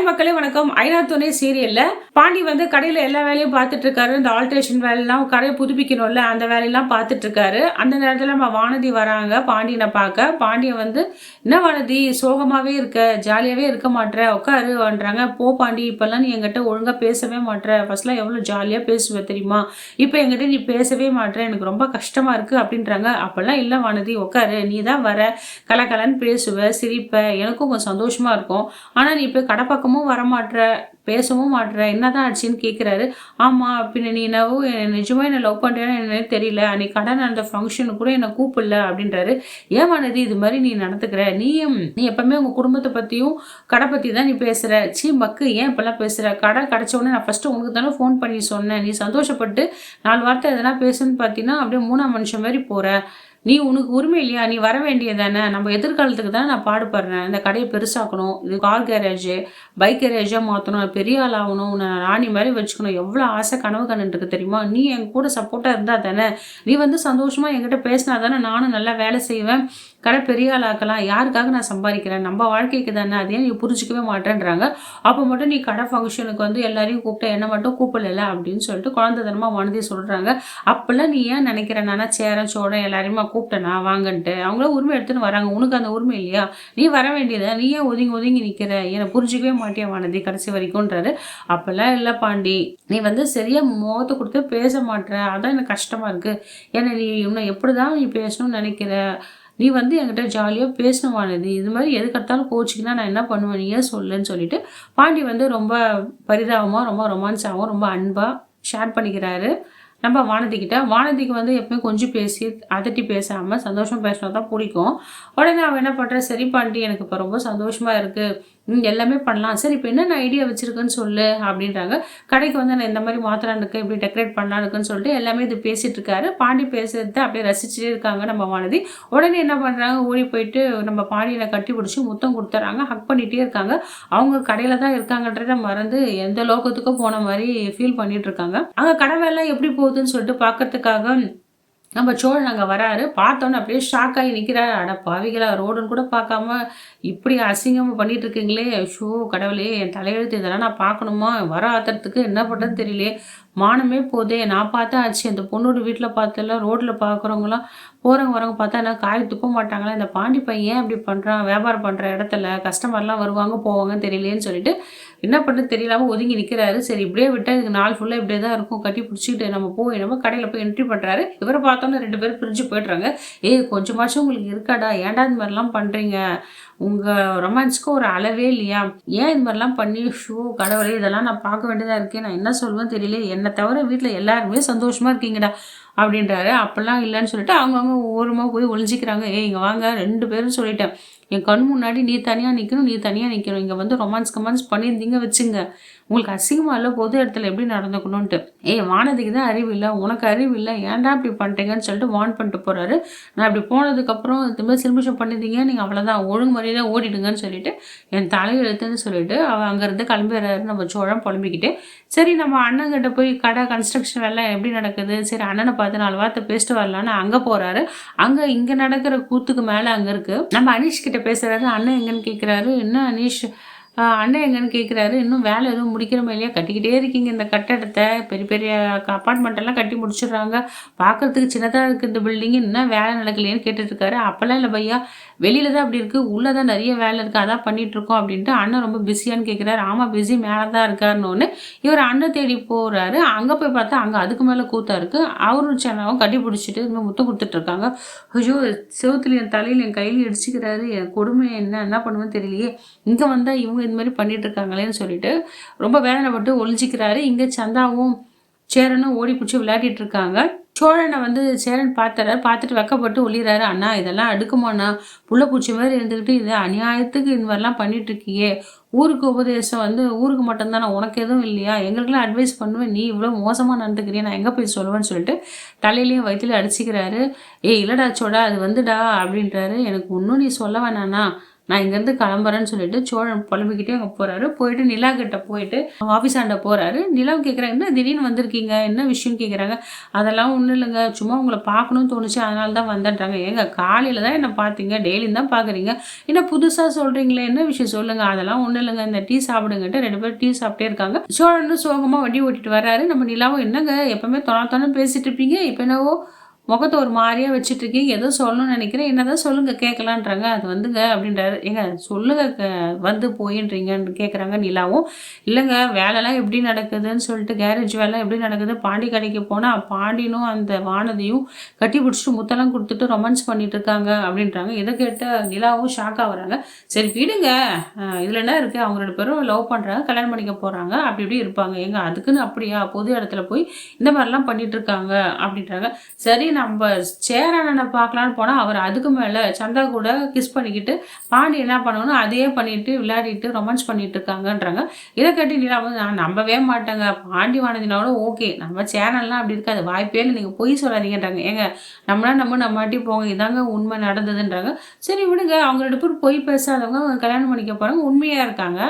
மக்களே வணக்கம். ஐநா துணை சீரியல்ல பாண்டி வந்து கடையில எல்லா வேலையும் பார்த்துட்டு இருக்காரு. இந்த ஆல்ட்ரேஷன் வேலையெல்லாம் கடையை புதுப்பிக்கணும்ல, அந்த வேலையெல்லாம் பார்த்துட்டு இருக்காரு. அந்த நேரத்தில் நம்ம வானதி வராங்க பாண்டியனை பார்க்க. பாண்டியன் வந்து என்ன வானதி சோகமாவே இருக்க, ஜாலியாவே இருக்க மாட்டேற, உட்காருன்றாங்க. போ பாண்டி, இப்பெல்லாம் நீ என்கிட்ட ஒழுங்கா பேசவே மாட்டேற. ஃபர்ஸ்ட்லாம் எவ்வளோ ஜாலியா பேசுவ தெரியுமா, இப்போ என்கிட்ட நீ பேசவே மாட்டேற, எனக்கு ரொம்ப கஷ்டமா இருக்கு அப்படின்றாங்க. அப்பெல்லாம் இல்லை வானதி, உட்காரு, நீ தான் வர கலகலன்னு பேசுவ, சிரிப்ப, எனக்கும் கொஞ்சம் சந்தோஷமா இருக்கும். ஆனா நீ இப்போ கடை பக்கமும் வரமாட்ற, பேசவும் மாட்ற, என்னதான் ஆச்சுன்னு கேட்குறாரு. ஆமா, பின்ன நீ என்னவோ நிஜமா என்ன லவ் பண்றேன்னு எனக்கு தெரியல, அன்னைக்கு கடை நடந்த ஃபங்க்ஷனுக்கு கூட என்னை கூப்பிடல அப்படின்றாரு. ஏன் வானதி இது மாதிரி நீ நடந்துக்கிற, நீ எப்பவுமே உங்க குடும்பத்தை பத்தியும் கடை பத்தி தான் நீ பேசுற, சீ மக்கு ஏன் இப்பெல்லாம் பேசுற, கடை கிடைச்ச உடனே நான் ஃபர்ஸ்ட் உனக்கு தானே ஃபோன் பண்ணி சொன்னேன், நீ சந்தோஷப்பட்டு 4 வார்த்தை எதனா பேசுன்னு பார்த்தீங்கன்னா அப்படியே 3ஆம் மனுஷன் மாதிரி போற, நீ உனக்கு உரிமை இல்லையா, நீ வர வேண்டியதானே, நம்ம எதிர்காலத்துக்கு தானே நான் பாடுபடுறேன், இந்த கடையை பெருசாக்கணும், இது கார் கேரேஜ் பைக் கேரேஜாக மாற்றணும், பெரிய ஆள் ஆகணும், நான் ராணி மாதிரி வச்சுக்கணும், எவ்வளோ ஆசை கனவு கண்டுருக்கு தெரியுமா, நீ என் கூட சப்போர்ட்டாக இருந்தால் தானே, நீ வந்து சந்தோஷமாக என்கிட்ட பேசினா தானே நானும் நல்லா வேலை செய்வேன், கடை பெரிய ஆள் ஆக்கலாம், யாருக்காக நான் சம்பாதிக்கிறேன், நம்ம வாழ்க்கைக்கு தானே, அதே நீ புரிஞ்சிக்கவே மாட்டேன்றாங்க. அப்போ மட்டும் நீ கடை ஃபங்க்ஷனுக்கு வந்து எல்லாரையும் கூப்பிட்ட, என்ன மட்டும் கூப்பிடல அப்படின்னு சொல்லிட்டு குழந்தைத்தனமாக வானதி சொல்கிறாங்க. அப்போல்லாம் நீ ஏன் நினைக்கிற, நானா சேரன் சோழன் எல்லாரையுமா கூப்பிட்டேனா வாங்கன்ட்டு, அவங்களும் உரிமை எடுத்துன்னு வராங்க, உனக்கு அந்த உரிமை இல்லையா, நீ வர வேண்டியதை, நீ ஏன் ஒதுங்கி ஒதுங்கி நிற்கிற, என்னை புரிஞ்சிக்கவே மாட்டியா வானதி கடைசி வரைக்கும்ன்றாரு. அப்போல்லாம் இல்லை பாண்டி, நீ வந்து சரியா முகத்தை கொடுத்து பேச மாட்டேற, அதான் எனக்கு கஷ்டமா இருக்கு, ஏன்னா நீ இன்னும் எப்படிதான் நீ பேசணும்னு நினைக்கிற, நீ வந்து என்கிட்ட ஜாலியாக பேசணுமானது, இது மாதிரி எதுக்கெடுத்தாலும் கோச்சிக்கினா நான் என்ன பண்ணுவேன், நீ ஏன் சொல்லுன்னு சொல்லிட்டு பாண்டி வந்து ரொம்ப பரிதாபமாக, ரொம்ப ரொமான்ஸாகவும், ரொம்ப அன்பாக ஷேர் பண்ணிக்கிறாரு நம்ம வானதிக்கிட்ட. வானதிக்கு வந்து எப்பவுமே கொஞ்சம் பேசி அதட்டி பேசாமல் சந்தோஷம் பேசினா தான் பிடிக்கும். உடனே அவன் என்ன பண்ணுற, சரி பாண்டி எனக்கு இப்போ ரொம்ப சந்தோஷமாக இருக்குது, எல்லாமே பண்ணலாம், சரி இப்போ என்னென்ன ஐடியா வச்சுருக்குன்னு சொல்லு அப்படின்றாங்க. கடைக்கு வந்து நான் இந்த மாதிரி மாத்திரானுக்கு இப்படி டெக்கரேட் பண்ணலானுக்குன்னு சொல்லிட்டு எல்லாமே இது பேசிகிட்டு இருக்காரு. பாண்டி பேசுறத அப்படியே ரசிச்சுட்டே இருக்காங்க நம்ம வானதி. உடனே என்ன பண்ணுறாங்க, ஓடி போயிட்டு நம்ம பாண்டியனை கட்டி பிடிச்சி முத்தம் கொடுத்துறாங்க, ஹக் பண்ணிகிட்டே இருக்காங்க. அவங்க கடையில் தான் இருக்காங்கன்றத மறந்து எந்த லோகத்துக்கும் போன மாதிரி ஃபீல் பண்ணிட்டு இருக்காங்க. அங்கே கடை வேலை எப்படி போகுதுன்னு சொல்லிட்டு பார்க்கறதுக்காக நம்ம சோழன் அங்கே வராரு. பார்த்தோன்னே அப்படியே ஷாக் ஆகி நிற்கிறாரு. அட பாவிகளா, ரோடுன்னு கூட பார்க்காம இப்படி அசிங்கமாக பண்ணிட்டு இருக்கீங்களே, ஷோ கடவுளே, என் தலையெழுத்து இதெல்லாம் நான் பார்க்கணுமா, வர ஆத்திரத்துக்கு என்ன பண்ணுறதுன்னு தெரியலையே, மானமே போதே, நான் பார்த்தா ஆச்சு, அந்த பொண்ணோட வீட்டில் பார்த்தெல்லாம் ரோட்டில் பார்க்குறவங்களாம் போகிறவங்க வரவங்க பார்த்தா என்ன காய் துப்ப மாட்டாங்களா, இந்த பாண்டி பையன் ஏன் அப்படி பண்ணுறான், வியாபாரம் பண்ணுற இடத்துல கஸ்டமர்லாம் வருவாங்க போவாங்கன்னு தெரியலேன்னு சொல்லிட்டு என்ன பண்ணுறது தெரியலாமல் ஒதுங்கி நிற்கிறாரு. சரி இப்படியே விட்டால் இதுக்கு நாள் ஃபுல்லாக இப்படியே தான் இருக்கும், கட்டி பிடிச்சிக்கிட்டு நம்ம போய் நம்ம கடையில் போய் என்ட்ரி பண்ணுறாரு. இவரை பார்த்தோன்னே 2 பேரும் பிரிஞ்சு போய்ட்றாங்க. கொஞ்சமாச்சும் உங்களுக்கு இருக்காடா, ஏன்டா இந்த மாதிரிலாம் பண்ணுறீங்க, உங்கள் ரொமான்ஸ்க்கு ஒரு அளவே இல்லையா, ஏன் இது மாதிரிலாம் பண்ணி, ஷோ கடவுளே இதெல்லாம் நான் பார்க்க வேண்டியதாக இருக்கேன், நான் என்ன சொல்லுவேன்னு தெரியல, என்னை தவிர வீட்டில் எல்லாருமே சந்தோஷமாக இருக்கீங்கடா அப்படின்றாரு. அப்பெல்லாம் இல்லைன்னு சொல்லிட்டு அவங்கவுங்க ஓரமாக போய் ஒழிஞ்சிக்கிறாங்க. இங்கே வாங்க 2 பேரும் சொல்லிட்டேன், என் கண் முன்னாடி நீ தனியாக நிற்கணும், நீ தனியாக நிற்கணும், இங்கே வந்து ரொமான்ஸ் பண்ணியிருந்தீங்க வச்சுங்க, உங்களுக்கு அசிங்கமாக இல்லை பொது இடத்துல எப்படி நடந்துக்கணும்ன்ட்டு. வானதிக்கு தான் அறிவு இல்லை, உனக்கு அறிவு இல்லை, ஏன்டா இப்படி பண்ணுறீங்கன்னு சொல்லிட்டு வார்ன் பண்ணிட்டு போகிறாரு. நான் இப்படி போனதுக்கப்புறம் இதுமாதிரி சில்மிஷம் பண்ணியிருந்தீங்க, நீங்கள் அவ்வளோதான், ஒழுங்கு முறையில் ஓடிடுங்கன்னு சொல்லிட்டு என் தலையெழுத்துன்னு சொல்லிட்டு அவன் அங்கேருந்து கிளம்பிடுறாரு நம்ம சோழன் புலம்பிக்கிட்டு. சரி நம்ம அண்ணங்கிட்ட போய் கடை கன்ஸ்ட்ரக்ஷன் வேலை எப்படி நடக்குது, சரி அண்ணனை பார்த்து 4 வார்த்தை பேசிட்டு வரலான்னு அங்கே போகிறாரு. அங்கே இங்கே நடக்கிற கூத்துக்கு மேலே அங்கே இருக்குது. நம்ம அனீஷ் கிட்ட பேசுகிறாரு. அண்ணன் எங்கன்னு கேட்குறாரு. என்ன அனீஷ், அண்ணன் எங்கன்னு கேட்குறாரு. இன்னும் வேலை எதுவும் முடிக்கிற மாதிரியா, கட்டிக்கிட்டே இருக்கீங்க இந்த கட்டடத்தை, பெரிய பெரிய அப்பார்ட்மெண்ட்டெல்லாம் கட்டி முடிச்சிடுறாங்க, பார்க்குறதுக்கு சின்னதாக இருக்குது இந்த பில்டிங்கு, இன்னும் வேலை நடக்கலையேன்னு கேட்டுட்ருக்காரு. அப்போல்லாம் இல்லை பையா, வெளியில் தான் அப்படி இருக்குது, உள்ளே தான் நிறைய வேலை இருக்குது, அதான் பண்ணிகிட்ருக்கோம் அப்படின்ட்டு. அண்ணன் ரொம்ப பிஸியான்னு கேட்குறாரு. ஆமாம் பிஸி, மேலே தான் இருக்காருன்னு இவர் அண்ணன் தேடி போகிறாரு. அங்கே போய் பார்த்தா அங்கே அதுக்கு மேலே கூத்தா இருக்குது. அவரும் சேனலும் கட்டி பிடிச்சிட்டு இன்னும் முத்தம் கொடுத்துட்ருக்காங்க. ஐயோ, செவத்துல என் தலையில் என் கையில் இடிச்சிக்கிறாரு, என் கொடுமை என்ன பண்ணுவேன்னு தெரியலையே, இங்கே வந்தால் இவங்க இந்த மாதிரி பண்ணிட்டு இருக்காங்களேன்னு சொல்லிட்டு ரொம்ப வேதனைப்பட்டு ஒழிஞ்சிக்கிறாரு. இங்கே சந்தாவும் சேரனும் ஓடி பிடிச்சி விளையாடிட்டு இருக்காங்க. சோழனை வந்து சேரன் பார்த்துட்டு வெக்கப்பட்டு ஒளிறாரு. அண்ணா இதெல்லாம் அடுக்குமாண்ணா, புள்ள பூச்சி மாதிரி இருந்துக்கிட்டு இது அநியாயத்துக்கு இந்த மாதிரிலாம் பண்ணிட்டு இருக்கியே, ஊருக்கு உபதேசம் வந்து ஊருக்கு மட்டும்தானே, உனக்கு எதுவும் இல்லையா, எங்களுக்கெல்லாம் அட்வைஸ் பண்ணுவேன், நீ இவ்வளோ மோசமாக நடந்துக்கிறியா, நான் எங்கே போய் சொல்லுவேன்னு சொல்லிட்டு தலையிலையும் வயிற்றுலையும் அடிச்சிக்கிறாரு. இல்லடா சோடா அது வந்துடா அப்படின்றாரு. எனக்கு ஒன்றும் நீ சொல்ல வேணாண்ணா, நான் இங்கேருந்து கிளம்புறேன்னு சொல்லிட்டு சோழன் புலம்பிக்கிட்டே அங்கே போகிறாரு. போயிட்டு நிலா கிட்ட போயிட்டு ஆஃபீஸ் ஆண்ட போகிறாரு. நிலாவும் கேட்குறாங்க, என்ன திடீர்னு வந்திருக்கீங்க, என்ன விஷயம்னு கேட்குறாங்க. அதெல்லாம் ஒன்றும் இல்லைங்க, சும்மா உங்களை பார்க்கணும்னு தோணுச்சு, அதனால தான் வந்தேன்றாங்க. ஏங்க காலையில் தான் என்ன பார்த்தீங்க, டெய்லியும் தான் பார்க்குறீங்க, என்ன புதுசாக சொல்கிறீங்களே, என்ன விஷயம் சொல்லுங்கள். அதெல்லாம் ஒன்றும் இல்லைங்க, இந்த டீ சாப்பிடுங்கன்ட்டு 2 பேரும் டீ சாப்பிட்டே இருக்காங்க. சோழனும் சோகமாக வண்டி ஓட்டிட்டு வர்றாரு. நம்ம நிலாவும், என்னங்க எப்பவுமே தொண பேசிட்டு இருப்பீங்க, இப்போ என்னவோ முகத்தை ஒரு மாதிரியா வச்சுட்டு இருக்கீங்க, ஏதோ சொல்லணும்னு நினைக்கிறேன், என்னதான் சொல்லுங்க கேட்கலான்றாங்க. அது வந்துங்க அப்படின்றாரு. ஏங்க சொல்லுங்க வந்து போயின்றீங்கன்னு கேட்குறாங்க நிலாவும். இல்லைங்க வேலைலாம் எப்படி நடக்குதுன்னு சொல்லிட்டு, கேரேஜ் வேலை எப்படி நடக்குது, பாண்டி கடைக்கு போனால் பாண்டினும் அந்த வானதியும் கட்டி பிடிச்சிட்டு முத்தெல்லாம் கொடுத்துட்டு ரொமான்ஸ் பண்ணிட்டு இருக்காங்க அப்படின்றாங்க. இதை கேட்ட நிலாவும் ஷாக் ஆகுறாங்க. சரி விடுங்க, இதில் என்ன இருக்குது, அவங்க 2 பேரும் லவ் பண்ணுறாங்க, கல்யாணம் பண்ணிக்க போகிறாங்க, அப்படி இப்படி இருப்பாங்க. ஏங்க அதுக்குன்னு அப்படியா பொது இடத்துல போய் இந்த மாதிரிலாம் பண்ணிட்டு இருக்காங்க அப்படின்றாங்க. சரி நம்ம சேரனை பார்க்கலான்னு போனால் அவர் அதுக்கு மேலே சந்தா கூட கிஸ் பண்ணிக்கிட்டு பாண்டி என்ன பண்ணணும் அதையே பண்ணிட்டு விளையாடிட்டு ரொமான்ஸ் பண்ணிட்டு இருக்காங்கன்றாங்க. இதை கட்டி நீலா வந்து நான் நம்பவே மாட்டேங்க, பாண்டி வானதினாவோட ஓகே, நம்ம சேனல்லாம் அப்படி இருக்காது, வாய்ப்பே இல்லை, நீங்கள் பொய் சொல்லாதீங்கன்றாங்க. ஏங்க நம்மளா நம்ம மாட்டி போங்க, இதாங்க உண்மை நடந்ததுன்றாங்க. சரி விடுங்க, அவங்க 2 பேரும் பொய் பேசாதவங்க, அவங்க கல்யாணம் பண்ணிக்க போகிறாங்க, உண்மையாக இருக்காங்க.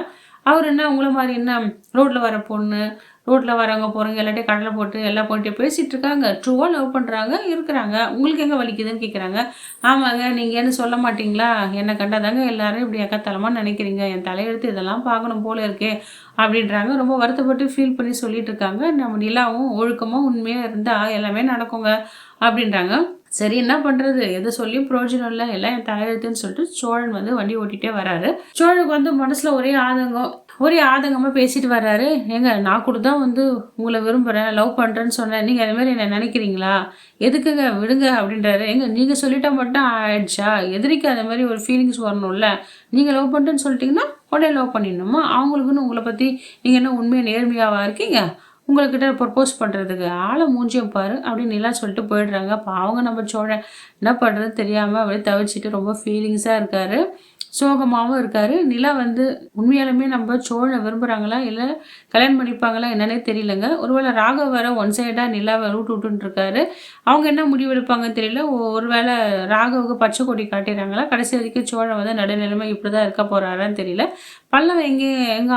அவர் என்ன உங்களை மாதிரி என்ன ரோட்டில் வர பொண்ணு, ரோட்டில் வரவங்க போகிறவங்க எல்லாத்தையும் கடலை போட்டு எல்லாம் போட்டு பேசிகிட்டு இருக்காங்க, ட்ரூவாக லவ் பண்ணுறாங்க இருக்கிறாங்க, உங்களுக்கு எங்கே வலிக்குதுன்னு கேட்குறாங்க. ஆமாங்க, நீங்கள் என்ன சொல்ல மாட்டிங்களா, என்னை கண்டாதாங்க எல்லாரும் இப்படி எக்கத்தலமாக நினைக்கிறீங்க, என் தலையெழுத்து இதெல்லாம் பார்க்கணும் போல இருக்கே அப்படின்றாங்க. ரொம்ப வருத்தப்பட்டு ஃபீல் பண்ணி சொல்லிட்டு இருக்காங்க. நம்ம நிலாவும் ஒழுக்கமாக உண்மையாக இருந்தால் எல்லாமே நடக்குங்க அப்படின்றாங்க. சரி என்ன பண்ணுறது, எதை சொல்லியும் பிரயோஜனம் இல்லை, எல்லாம் என் தலையெழுத்துன்னு சொல்லிட்டு சோழன் வந்து வண்டி ஓட்டிகிட்டே வராரு. சோழனுக்கு வந்து மனசில் ஒரே ஆதங்கமாக பேசிட்டு வர்றாரு. ஏங்க நான் கூட தான் வந்து உங்களை விரும்புகிறேன், லவ் பண்ணுறேன்னு சொன்னேன், நீங்கள் அதுமாதிரி என்ன நினைக்கிறீங்களா, எதுக்குங்க விடுங்க அப்படின்றாரு. ஏங்க நீங்கள் சொல்லிட்டா மட்டும் ஆயிடுச்சா, எதிரிக்கு அந்த மாதிரி ஒரு ஃபீலிங்ஸ் வரணும்ல, நீங்கள் லவ் பண்ணுறேன்னு சொல்லிட்டீங்கன்னா உடனே லவ் பண்ணிடணுமா, அவங்களுக்குன்னு உங்களை பற்றி நீங்கள் என்ன உண்மையாக நேர்மையாவா இருக்கீங்க, உங்கள்கிட்ட ப்ரப்போஸ் பண்ணுறதுக்கு ஆளை மூஞ்சியம் பாரு அப்படின்னு நிலா சொல்லிட்டு போயிடுறாங்க. அப்போ அவங்க நம்ம சோழன் என்ன பண்ணுறது தெரியாமல் அப்படியே தவிச்சிட்டு ரொம்ப ஃபீலிங்ஸாக இருக்கார், சோகமாகவும் இருக்கார். நிலா வந்து உண்மையாலுமே நம்ம சோழனை விரும்புகிறாங்களா இல்லை கல்யாணம் பண்ணிப்பாங்களா என்னன்னே தெரியலங்க. ஒருவேளை ராகவ் வர ஒன் சைடாக நிலாவை விட்டுருக்காரு, அவங்க என்ன முடிவு எடுப்பாங்கன்னு தெரியல. ஒருவேளை ராகவுக்கு பச்சை கொடி காட்டிடுறாங்களா, கடைசி வரைக்கும் சோழன் வந்து நடுநிலைமை இப்படி தான் இருக்க போகிறாரான்னு தெரியல. பல்லவ எங்கே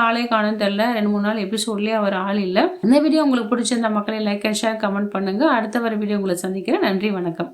ஆளே காணும்னு தெரியல, 2-3 நாள் எபிசோட்லேயே அவர் ஆள் இல்லை. இந்த வீடியோ உங்களுக்கு பிடிச்சிருந்த மக்களை லைக் அண்ட் ஷேர் கமெண்ட் பண்ணுங்கள். அடுத்த வர வீடியோ உங்களை சந்திக்கிறேன். நன்றி, வணக்கம்.